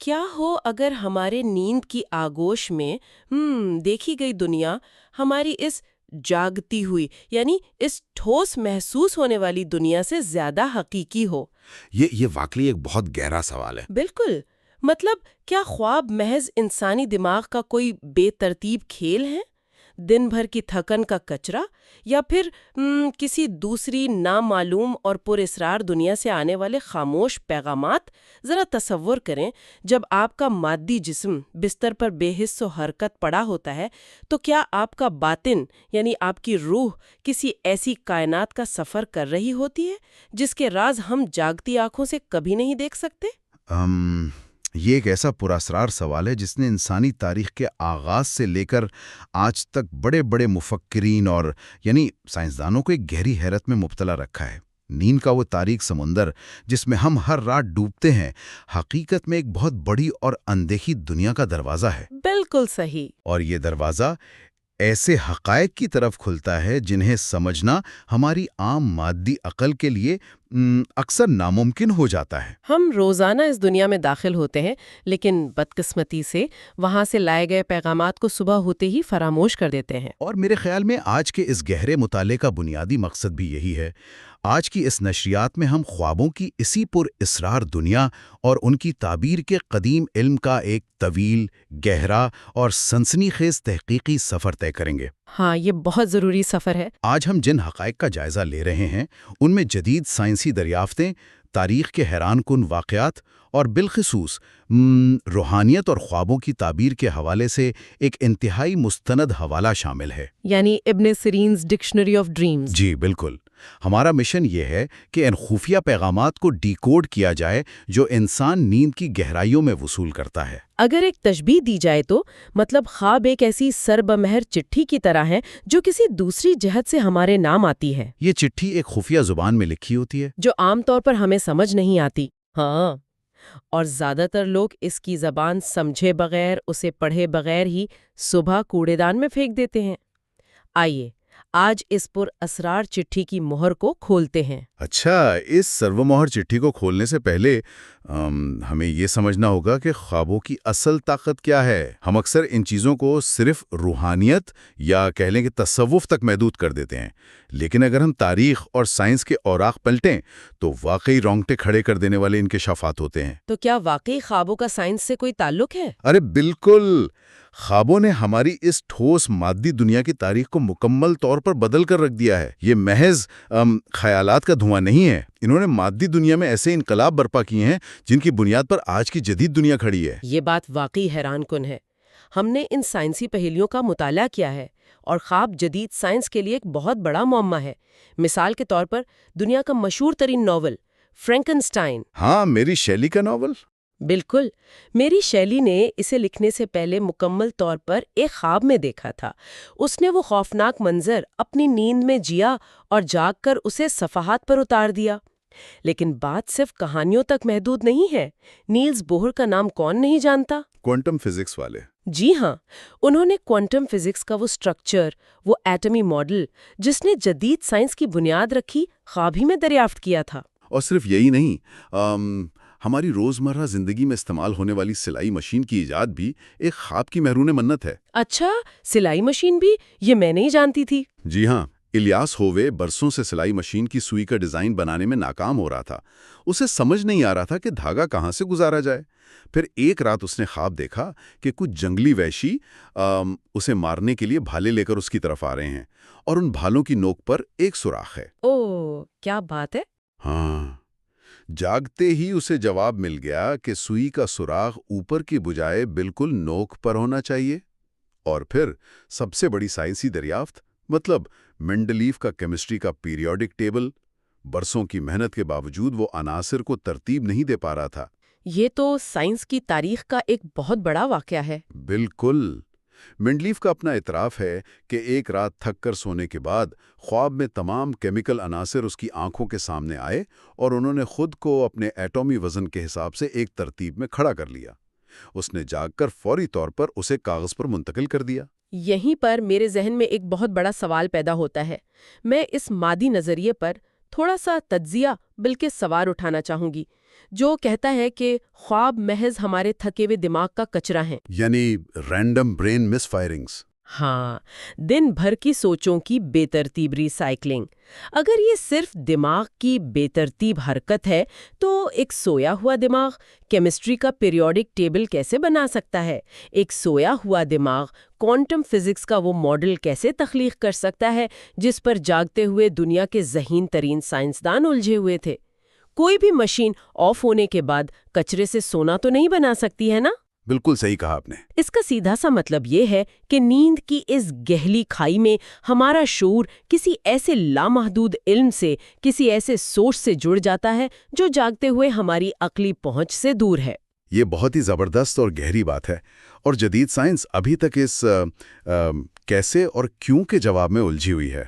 کیا ہو اگر ہمارے نیند کی آغوش میں دیکھی گئی دنیا ہماری اس جاگتی ہوئی یعنی اس ٹھوس محسوس ہونے والی دنیا سے زیادہ حقیقی ہو؟ یہ واقعی ایک بہت گہرا سوال ہے۔ بالکل، مطلب کیا خواب محض انسانی دماغ کا کوئی بے ترتیب کھیل ہے، دن بھر کی تھکن کا کچرا، یا پھر کسی دوسری نامعلوم اور پر اسرار دنیا سے آنے والے خاموش پیغامات؟ ذرا تصور کریں، جب آپ کا مادی جسم بستر پر بے حس و حرکت پڑا ہوتا ہے تو کیا آپ کا باطن یعنی آپ کی روح کسی ایسی کائنات کا سفر کر رہی ہوتی ہے جس کے راز ہم جاگتی آنکھوں سے کبھی نہیں دیکھ سکتے؟ یہ ایک ایسا پراسرار سوال ہے جس نے انسانی تاریخ کے آغاز سے لے کر آج تک بڑے بڑے مفکرین اور سائنسدانوں کو ایک گہری حیرت میں مبتلا رکھا ہے۔ نیند کا وہ تاریک سمندر جس میں ہم ہر رات ڈوبتے ہیں، حقیقت میں ایک بہت بڑی اور اندیکھی دنیا کا دروازہ ہے۔ بالکل صحیح۔ اور یہ دروازہ ایسے حقائق کی طرف کھلتا ہے جنہیں سمجھنا ہماری عام مادی عقل کے لیے اکثر ناممکن ہو جاتا ہے۔ ہم روزانہ اس دنیا میں داخل ہوتے ہیں، لیکن بدقسمتی سے وہاں سے لائے گئے پیغامات کو صبح ہوتے ہی فراموش کر دیتے ہیں۔ اور میرے خیال میں آج کے اس گہرے مطالعے کا بنیادی مقصد بھی یہی ہے۔ آج کی اس نشریات میں ہم خوابوں کی اسی پر اسرار دنیا اور ان کی تعبیر کے قدیم علم کا ایک طویل، گہرا اور سنسنی خیز تحقیقی سفر طے کریں گے۔ ہاں، یہ بہت ضروری سفر ہے۔ آج ہم جن حقائق کا جائزہ لے رہے ہیں ان میں جدید سائنسی دریافتیں، تاریخ کے حیران کن واقعات اور بالخصوص روحانیت اور خوابوں کی تعبیر کے حوالے سے ایک انتہائی مستند حوالہ شامل ہے، یعنی ابن سیرینز ڈکشنری آف ڈریمز۔ جی بالکل۔ ہمارا مشن یہ ہے کہ ان خفیہ پیغامات کو ڈی کوڈ کیا جائے جو انسان نیند کی گہرائیوں میں وصول کرتا ہے۔ اگر ایک تشبیہ دی جائے تو مطلب خواب ایک ایسی سربمہر چٹھی کی طرح ہے جو کسی دوسری جہت سے ہمارے نام آتی ہے۔ یہ چٹھی ایک خفیہ زبان میں لکھی ہوتی ہے جو عام طور پر ہمیں سمجھ نہیں آتی۔ ہاں، اور زیادہ تر لوگ اس کی زبان سمجھے بغیر، اسے پڑھے بغیر ہی صبح کوڑے دان میں پھینک دیتے ہیں۔ آئیے آج اس پر اسرار چٹھی کی مہر کو کھولتے ہیں۔ اچھا، اس سرو مہر چٹھی کو کھولنے سے پہلے ہمیں یہ سمجھنا ہوگا کہ خوابوں کی اصل طاقت کیا ہے۔ ہم اکثر ان چیزوں کو صرف روحانیت یا کہہ لیں کہ تصوف تک محدود کر دیتے ہیں، لیکن اگر ہم تاریخ اور سائنس کے اوراق پلٹیں تو واقعی رونگٹے کھڑے کر دینے والے انکشافات ہوتے ہیں۔ تو کیا واقعی خوابوں کا سائنس سے کوئی تعلق ہے؟ ارے بالکل! خوابوں نے ہماری اس ٹھوس مادی دنیا کی تاریخ کو مکمل طور پر بدل کر رکھ دیا ہے۔ یہ محض خیالات کا دھواں نہیں ہے، انہوں نے مادی دنیا میں ایسے انقلاب برپا کیے ہیں جن کی بنیاد پر آج کی جدید دنیا کھڑی ہے۔ یہ بات واقعی حیران کن ہے۔ ہم نے ان سائنسی پہیلیوں کا مطالعہ کیا ہے اور خواب جدید سائنس کے لیے ایک بہت بڑا معمہ ہے۔ مثال کے طور پر دنیا کا مشہور ترین ناول فرینکنسٹائن۔ ہاں، میری شیلی کا ناول۔ بالکل، میری شیلی نے اسے لکھنے سے پہلے مکمل طور پر ایک خواب میں دیکھا تھا۔ اس نے وہ خوفناک منظر اپنی نیند میں جیا اور جاگ کر اسے صفحات پر اتار دیا۔ لیکن بات صرف کہانیوں تک محدود نہیں ہے۔ نیلز بوہر کا نام کون نہیں جانتا؟ کوانٹم فزکس والے۔ جی ہاں، انہوں نے کوانٹم فزکس کا وہ سٹرکچر، وہ ایٹمی ماڈل جس نے جدید سائنس کی بنیاد رکھی، خواب ہی میں دریافت کیا تھا۔ اور صرف یہی نہیں، ہماری روزمرہ زندگی میں استعمال ہونے والی سلائی مشین کی ایجاد بھی ایک خواب کی محرون منت ہے۔ اچھا، سلائی مشین بھی؟ یہ میں نہیں جانتی تھی۔ جی ہاں، الیاس ہووے برسوں سے سلائی مشین کی سوئی کا ڈیزائن بنانے میں ناکام ہو رہا تھا۔ اسے سمجھ نہیں آ رہا تھا کہ دھاگا کہاں سے گزارا جائے۔ پھر ایک رات اس نے خواب دیکھا کہ کچھ جنگلی وحشی اسے مارنے کے لیے بھالے لے کر اس کی طرف آ رہے ہیں، اور ان بھالوں کی نوک پر ایک سوراخ ہے۔ اوہ، کیا بات ہے! ہاں، جاگتے ہی اسے جواب مل گیا کہ سوئی کا سوراخ اوپر کی بجائے بالکل نوک پر ہونا چاہیے۔ اور پھر سب سے بڑی سائنسی دریافت، مطلب مینڈلیف کا کیمسٹری کا پیریوڈک ٹیبل، برسوں کی محنت کے باوجود وہ عناصر کو ترتیب نہیں دے پا رہا تھا۔ یہ تو سائنس کی تاریخ کا ایک بہت بڑا واقعہ ہے۔ بالکل۔ مینڈلیف کا اپنا اعتراف ہے کہ ایک رات تھک کر سونے کے بعد خواب میں تمام کیمیکل عناصر اس کی آنکھوں کے سامنے آئے اور انہوں نے خود کو اپنے ایٹمی وزن کے حساب سے ایک ترتیب میں کھڑا کر لیا۔ اس نے جاگ کر فوری طور پر اسے کاغذ پر منتقل کر دیا۔ یہیں پر میرے ذہن میں ایک بہت بڑا سوال پیدا ہوتا ہے۔ میں اس مادی نظریے پر تھوڑا سا تجزیہ بلکہ سوار اٹھانا چاہوں گی۔ جو کہتا ہے کہ خواب محض ہمارے تھکے ہوئے دماغ کا کچرا ہیں۔ یعنی رینڈم برین مس فائرنگز۔ ہاں، دن بھر کی سوچوں کی بے ترتیب ری سائیکلنگ۔ اگر یہ صرف دماغ کی بے ترتیب حرکت ہے تو ایک سویا ہوا دماغ کیمسٹری کا پیریوڈک ٹیبل کیسے بنا سکتا ہے؟ ایک سویا ہوا دماغ کوانٹم فزکس کا وہ ماڈل کیسے تخلیق کر سکتا ہے جس پر جاگتے ہوئے دنیا کے ذہین ترین سائنسدان الجھے ہوئے تھے؟ کوئی بھی مشین آف ہونے کے بعد کچرے سے سونا تو نہیں بنا سکتی ہے نا؟ بالکل صحیح کہا آپ نے۔ اس کا سیدھا سا مطلب یہ ہے کہ نیند کی اس گہلی کھائی میں ہمارا شعور کسی ایسے لامحدود علم سے، کسی ایسے سوچ سے جڑ جاتا ہے جو جاگتے ہوئے ہماری عقلی پہنچ سے دور ہے۔ یہ بہت ہی زبردست اور گہری بات ہے، اور جدید سائنس ابھی تک اس کیسے اور کیوں کے جواب میں الجھی ہوئی ہے۔